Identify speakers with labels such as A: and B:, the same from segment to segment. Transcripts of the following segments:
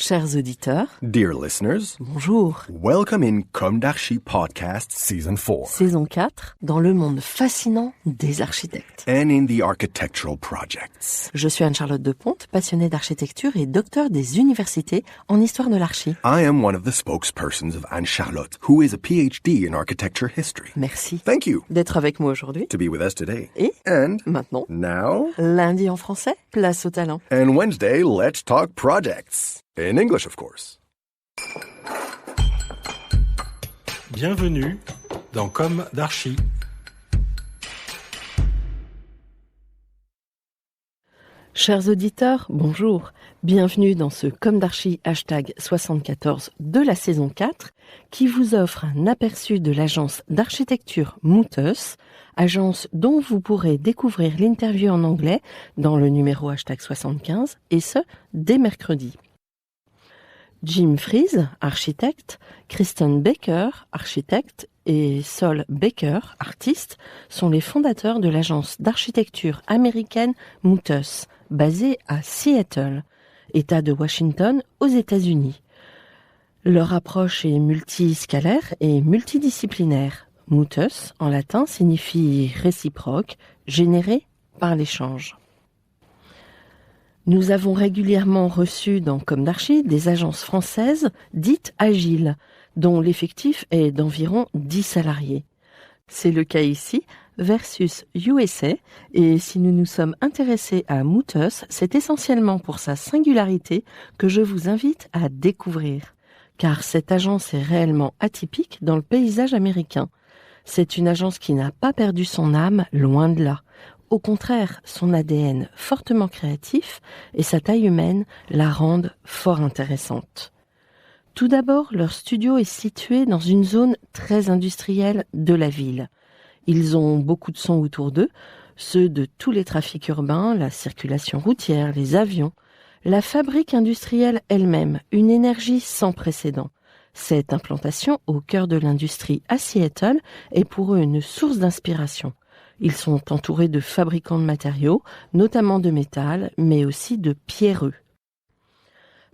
A: Chers auditeurs,
B: Dear listeners,
A: bonjour.
B: welcome in Comme d'Archi Podcast Season 4
A: Saison 4, dans le monde fascinant des architectes.
B: and in the architectural projects.
A: Je suis Anne-Charlotte Deponte, passionnée d'architecture et docteur des universités en histoire de l'archi.
B: I am one of the spokespersons of Anne-Charlotte, who is a PhD in architecture history.
A: Merci
B: Thank you
A: d'être avec moi aujourd'hui.
B: to be with us today.
A: Et
B: And
A: maintenant,
B: now,
A: lundi en français, place au talent.
B: and Wednesday, let's talk projects. In English, of course.
C: Bienvenue dans Comme d'Archi.
A: Chers auditeurs, bonjour. Bienvenue dans ce Comme d'Archi #74 de la saison 4 qui vous offre un aperçu de l'agence d'architecture Mouters, agence dont vous pourrez découvrir l'interview en anglais dans le numéro #75 et ce, dès mercredi. Jim Fries, architecte, Kristen Baker, architecte, et Sol Baker, artiste, sont les fondateurs de l'agence d'architecture américaine Mouters, basée à Seattle, État de Washington, aux États-Unis. Leur approche est multiscalaire et multidisciplinaire. Mouters, en latin, signifie réciproque, généré par l'échange. Nous avons régulièrement reçu dans Comme d'Archi des agences françaises dites agiles, dont l'effectif est d'environ 10 salariés. C'est le cas ici, versus USA, et si nous nous sommes intéressés à Mouters, c'est essentiellement pour sa singularité que je vous invite à découvrir. Car cette agence est réellement atypique dans le paysage américain. C'est une agence qui n'a pas perdu son âme, loin de là. Au contraire, son ADN fortement créatif et sa taille humaine la rendent fort intéressante. Tout d'abord, leur studio est situé dans une zone très industrielle de la ville. Ils ont beaucoup de sons autour d'eux, ceux de tous les trafics urbains, la circulation routière, les avions. La fabrique industrielle elle-même, une énergie sans précédent. Cette implantation au cœur de l'industrie à Seattle est pour eux une source d'inspiration. Ils sont entourés de fabricants de matériaux, notamment de métal, mais aussi de pierreux.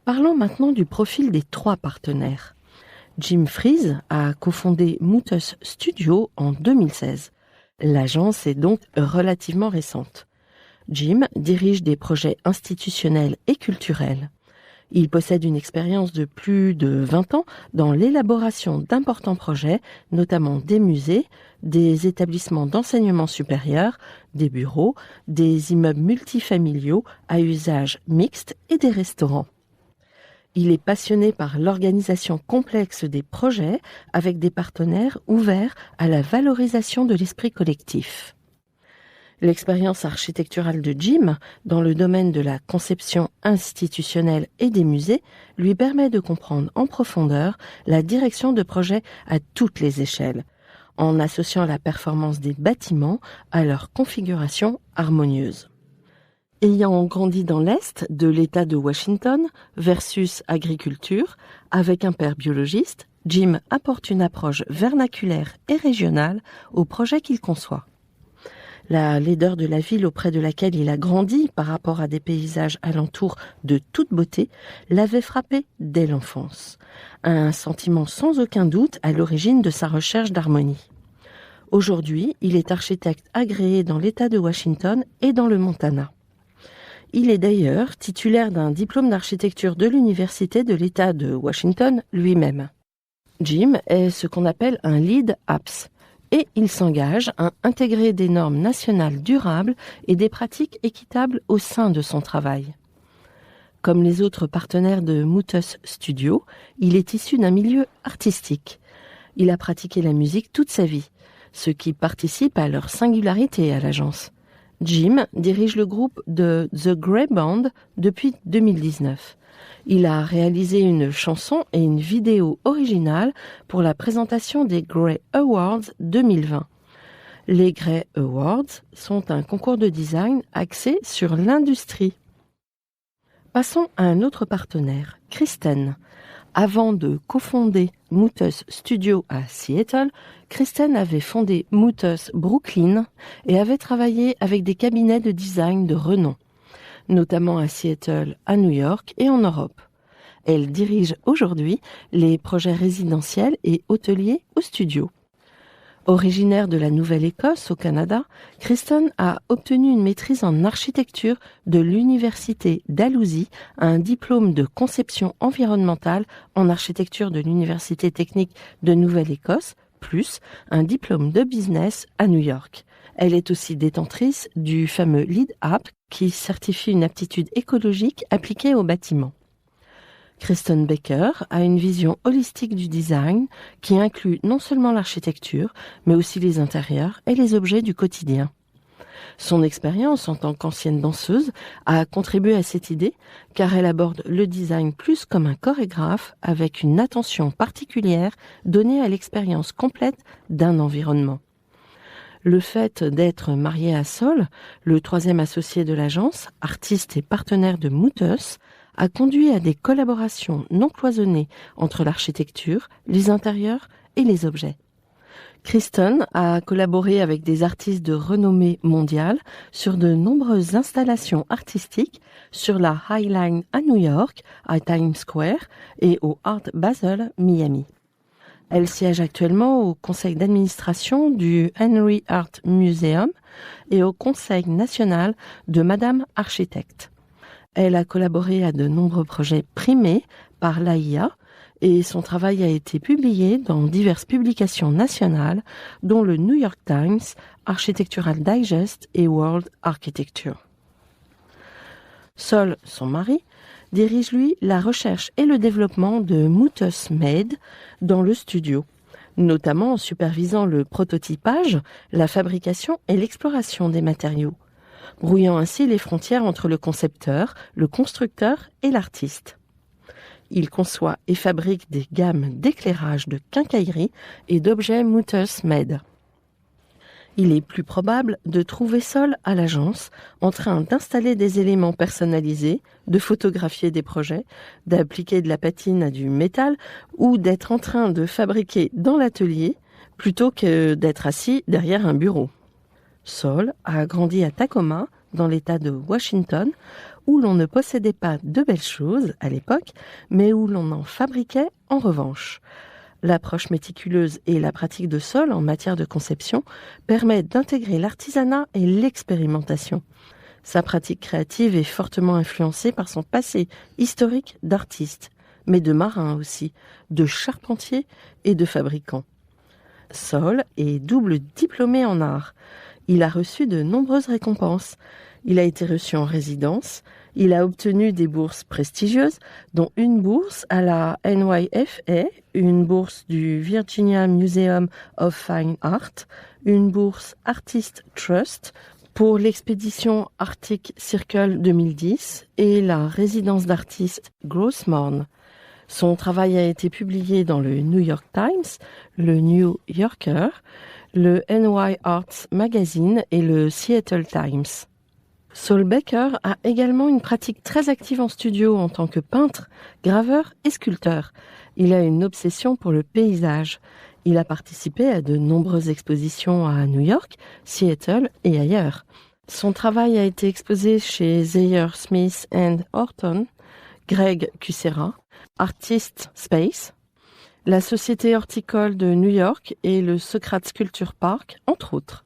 A: Parlons maintenant du profil des 3 partenaires. Jim Fries a cofondé Mouters Studio en 2016. L'agence est donc relativement récente. Jim dirige des projets institutionnels et culturels. Il possède une expérience de plus de 20 ans dans l'élaboration d'importants projets, notamment des musées, des établissements d'enseignement supérieur, des bureaux, des immeubles multifamiliaux à usage mixte et des restaurants. Il est passionné par l'organisation complexe des projets avec des partenaires ouverts à la valorisation de l'esprit collectif. L'expérience architecturale de Jim dans le domaine de la conception institutionnelle et des musées lui permet de comprendre en profondeur la direction de projets à toutes les échelles, en associant la performance des bâtiments à leur configuration harmonieuse. Ayant grandi dans l'Est de l'État de Washington versus agriculture, avec un père biologiste, Jim apporte une approche vernaculaire et régionale au projet qu'il conçoit. La laideur de la ville auprès de laquelle il a grandi par rapport à des paysages alentours de toute beauté l'avait frappé dès l'enfance. Un sentiment sans aucun doute à l'origine de sa recherche d'harmonie. Aujourd'hui, il est architecte agréé dans l'État de Washington et dans le Montana. Il est d'ailleurs titulaire d'un diplôme d'architecture de l'Université de l'État de Washington lui-même. Jim est ce qu'on appelle un lead apps. Et il s'engage à intégrer des normes nationales durables et des pratiques équitables au sein de son travail. Comme les autres partenaires de Mouters Studio, il est issu d'un milieu artistique. Il a pratiqué la musique toute sa vie, ce qui participe à leur singularité à l'agence. Jim dirige le groupe de The Grey Band depuis 2019. Il a réalisé une chanson et une vidéo originale pour la présentation des Grey Awards 2020. Les Grey Awards sont un concours de design axé sur l'industrie. Passons à un autre partenaire, Kristen. Avant de cofonder Mouters Studio à Seattle, Kristen avait fondé Mouters Brooklyn et avait travaillé avec des cabinets de design de renom, notamment à Seattle, à New York et en Europe. Elle dirige aujourd'hui les projets résidentiels et hôteliers au studio. Originaire de la Nouvelle-Écosse au Canada, Kristen a obtenu une maîtrise en architecture de l'Université Dalhousie, un diplôme de conception environnementale en architecture de l'Université technique de Nouvelle-Écosse, plus un diplôme de business à New York. Elle est aussi détentrice du fameux LEED App qui certifie une aptitude écologique appliquée au bâtiment. Kristen Baker a une vision holistique du design qui inclut non seulement l'architecture, mais aussi les intérieurs et les objets du quotidien. Son expérience en tant qu'ancienne danseuse a contribué à cette idée car elle aborde le design plus comme un chorégraphe avec une attention particulière donnée à l'expérience complète d'un environnement. Le fait d'être mariée à Sol, le troisième associé de l'agence, artiste et partenaire de Mooters, a conduit à des collaborations non cloisonnées entre l'architecture, les intérieurs et les objets. Kristen a collaboré avec des artistes de renommée mondiale sur de nombreuses installations artistiques sur la High Line à New York, à Times Square et au Art Basel, Miami. Elle siège actuellement au conseil d'administration du Henry Art Museum et au conseil national de Madame Architecte. Elle a collaboré à de nombreux projets primés par l'AIA et son travail a été publié dans diverses publications nationales, dont le New York Times, Architectural Digest et World Architecture. Sol, son mari, dirige lui la recherche et le développement de Mooters Made dans le studio, notamment en supervisant le prototypage, la fabrication et l'exploration des matériaux, brouillant ainsi les frontières entre le concepteur, le constructeur et l'artiste. Il conçoit et fabrique des gammes d'éclairage de quincaillerie et d'objets Mooters Made. Il est plus probable de trouver Sol à l'agence, en train d'installer des éléments personnalisés, de photographier des projets, d'appliquer de la patine à du métal ou d'être en train de fabriquer dans l'atelier plutôt que d'être assis derrière un bureau. Sol a grandi à Tacoma, dans l'État de Washington, où l'on ne possédait pas de belles choses à l'époque, mais où l'on en fabriquait en revanche. L'approche méticuleuse et la pratique de Sol en matière de conception permettent d'intégrer l'artisanat et l'expérimentation. Sa pratique créative est fortement influencée par son passé historique d'artiste, mais de marin aussi, de charpentier et de fabricant. Sol est double diplômé en art. Il a reçu de nombreuses récompenses. Il a été reçu en résidence. Il a obtenu des bourses prestigieuses, dont une bourse à la NYFA, une bourse du Virginia Museum of Fine Art, une bourse Artist Trust pour l'expédition Arctic Circle 2010 et la résidence d'artiste Grossmorn. Son travail a été publié dans le New York Times, le New Yorker, le NY Arts Magazine et le Seattle Times. Sol Baker a également une pratique très active en studio en tant que peintre, graveur et sculpteur. Il a une obsession pour le paysage. Il a participé à de nombreuses expositions à New York, Seattle et ailleurs. Son travail a été exposé chez Zeyer Smith & Horton, Greg Kucera, Artist Space, la Société horticole de New York et le Socrates Sculpture Park, entre autres.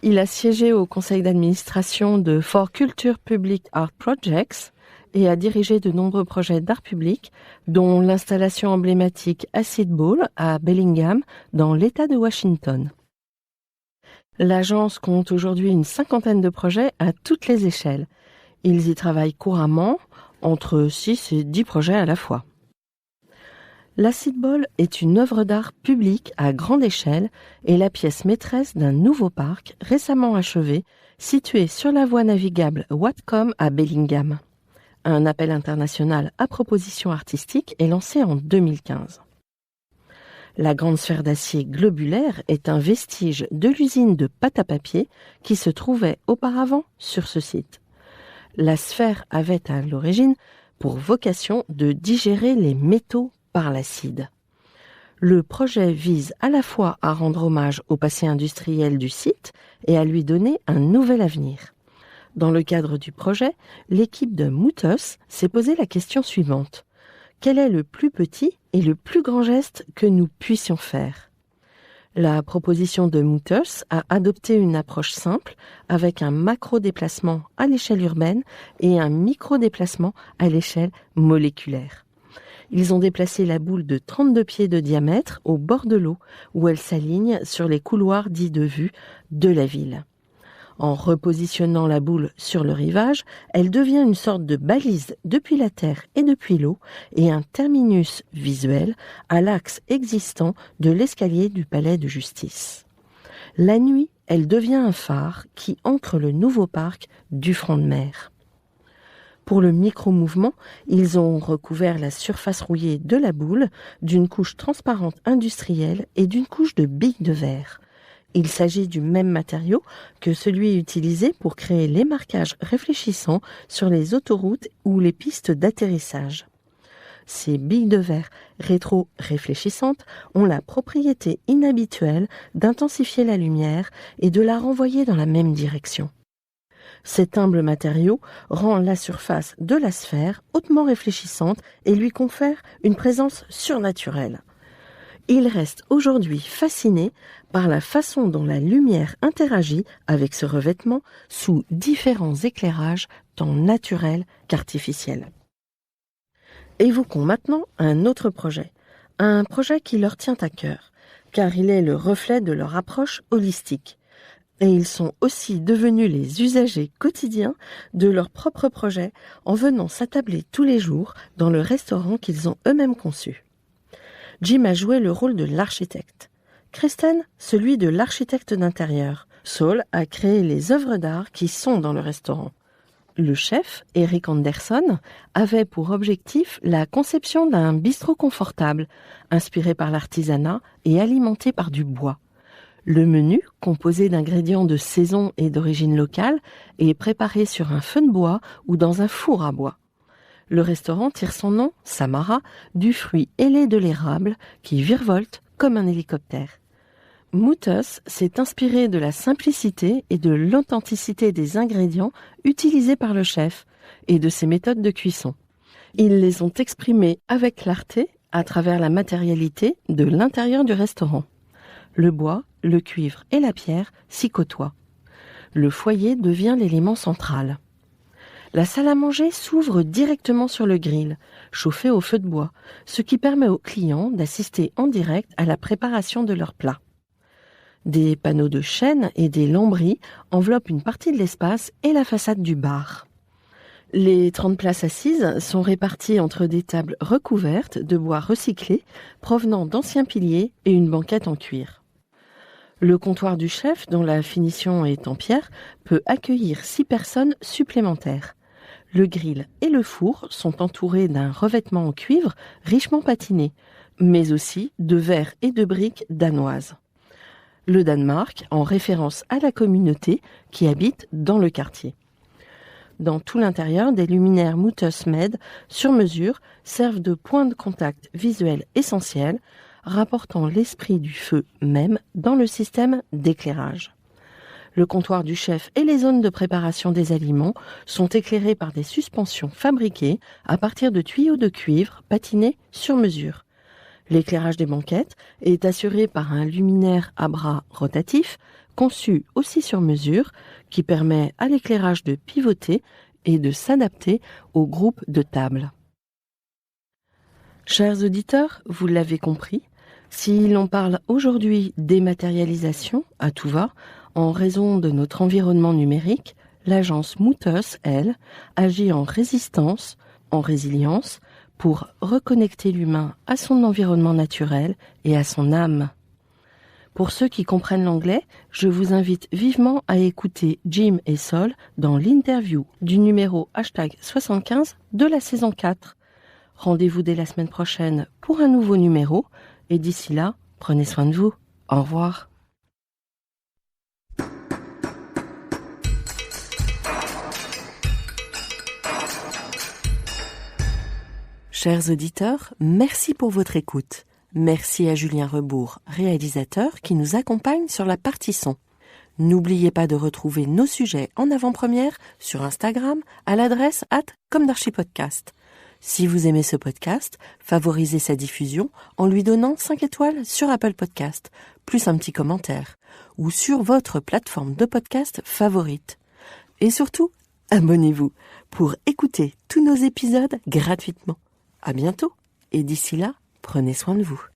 A: Il a siégé au conseil d'administration de For Culture Public Art Projects et a dirigé de nombreux projets d'art public, dont l'installation emblématique Acid Bowl à Bellingham, dans l'État de Washington. L'agence compte aujourd'hui une 50aine de projets à toutes les échelles. Ils y travaillent couramment, entre 6 et 10 projets à la fois. L'Acid Bowl est une œuvre d'art publique à grande échelle et la pièce maîtresse d'un nouveau parc récemment achevé, situé sur la voie navigable Whatcom à Bellingham. Un appel international à proposition artistique est lancé en 2015. La grande sphère d'acier globulaire est un vestige de l'usine de pâte à papier qui se trouvait auparavant sur ce site. La sphère avait à l'origine pour vocation de digérer les métaux par l'acide. Le projet vise à la fois à rendre hommage au passé industriel du site et à lui donner un nouvel avenir. Dans le cadre du projet, l'équipe de Mooters s'est posé la question suivante. quel est le plus petit et le plus grand geste que nous puissions faire ? La proposition de Munters a adopté une approche simple avec un macro-déplacement à l'échelle urbaine et un micro-déplacement à l'échelle moléculaire. Ils ont déplacé la boule de 32 pieds de diamètre au bord de l'eau où elle s'aligne sur les couloirs dits de vue de la ville. En repositionnant la boule sur le rivage, elle devient une sorte de balise depuis la terre et depuis l'eau et un terminus visuel à l'axe existant de l'escalier du palais de justice. La nuit, elle devient un phare qui ancre le nouveau parc du front de mer. Pour le micro-mouvement, ils ont recouvert la surface rouillée de la boule d'une couche transparente industrielle et d'une couche de billes de verre. Il s'agit du même matériau que celui utilisé pour créer les marquages réfléchissants sur les autoroutes ou les pistes d'atterrissage. Ces billes de verre rétro-réfléchissantes ont la propriété inhabituelle d'intensifier la lumière et de la renvoyer dans la même direction. Cet humble matériau rend la surface de la sphère hautement réfléchissante et lui confère une présence surnaturelle. Il reste aujourd'hui fasciné par la façon dont la lumière interagit avec ce revêtement sous différents éclairages tant naturels qu'artificiels. Évoquons maintenant un autre projet, un projet qui leur tient à cœur, car il est le reflet de leur approche holistique. Et ils sont aussi devenus les usagers quotidiens de leur propre projet en venant s'attabler tous les jours dans le restaurant qu'ils ont eux-mêmes conçu. Jim a joué le rôle de l'architecte, Kristen celui de l'architecte d'intérieur. Saul a créé les œuvres d'art qui sont dans le restaurant. Le chef, Eric Anderson, avait pour objectif la conception d'un bistrot confortable, inspiré par l'artisanat et alimenté par du bois. Le menu, composé d'ingrédients de saison et d'origine locale, est préparé sur un feu de bois ou dans un four à bois. Le restaurant tire son nom, Samara, du fruit ailé de l'érable qui virevolte comme un hélicoptère. Munters s'est inspiré de la simplicité et de l'authenticité des ingrédients utilisés par le chef et de ses méthodes de cuisson. Ils les ont exprimés avec clarté à travers la matérialité de l'intérieur du restaurant. Le bois, le cuivre et la pierre s'y côtoient. Le foyer devient l'élément central. La salle à manger s'ouvre directement sur le grill, chauffé au feu de bois, ce qui permet aux clients d'assister en direct à la préparation de leurs plats. Des panneaux de chêne et des lambris enveloppent une partie de l'espace et la façade du bar. Les 30 places assises sont réparties entre des tables recouvertes de bois recyclé provenant d'anciens piliers et une banquette en cuir. Le comptoir du chef, dont la finition est en pierre, peut accueillir 6 personnes supplémentaires. Le grill et le four sont entourés d'un revêtement en cuivre richement patiné, mais aussi de verre et de briques danoises. Le Danemark en référence à la communauté qui habite dans le quartier. Dans tout l'intérieur, des luminaires Munters MED sur mesure servent de point de contact visuel essentiel, rapportant l'esprit du feu même dans le système d'éclairage. Le comptoir du chef et les zones de préparation des aliments sont éclairés par des suspensions fabriquées à partir de tuyaux de cuivre patinés sur mesure. L'éclairage des banquettes est assuré par un luminaire à bras rotatif, conçu aussi sur mesure, qui permet à l'éclairage de pivoter et de s'adapter au groupe de tables. Chers auditeurs, vous l'avez compris, si l'on parle aujourd'hui dématérialisation à tout va, en raison de notre environnement numérique, l'agence Munters, elle, agit en résistance, en résilience, pour reconnecter l'humain à son environnement naturel et à son âme. Pour ceux qui comprennent l'anglais, je vous invite vivement à écouter Jim et Sol dans l'interview du numéro #75 de la saison 4. Rendez-vous dès la semaine prochaine pour un nouveau numéro, et d'ici là, prenez soin de vous. Au revoir. Chers auditeurs, merci pour votre écoute. Merci à Julien Rebourg, réalisateur, qui nous accompagne sur la partie son. N'oubliez pas de retrouver nos sujets en avant-première sur Instagram à l'adresse @comdarchipodcast. Si vous aimez ce podcast, favorisez sa diffusion en lui donnant 5 étoiles sur Apple Podcast, plus un petit commentaire, ou sur votre plateforme de podcast favorite. Et surtout, abonnez-vous pour écouter tous nos épisodes gratuitement. À bientôt, et d'ici là, prenez soin de vous.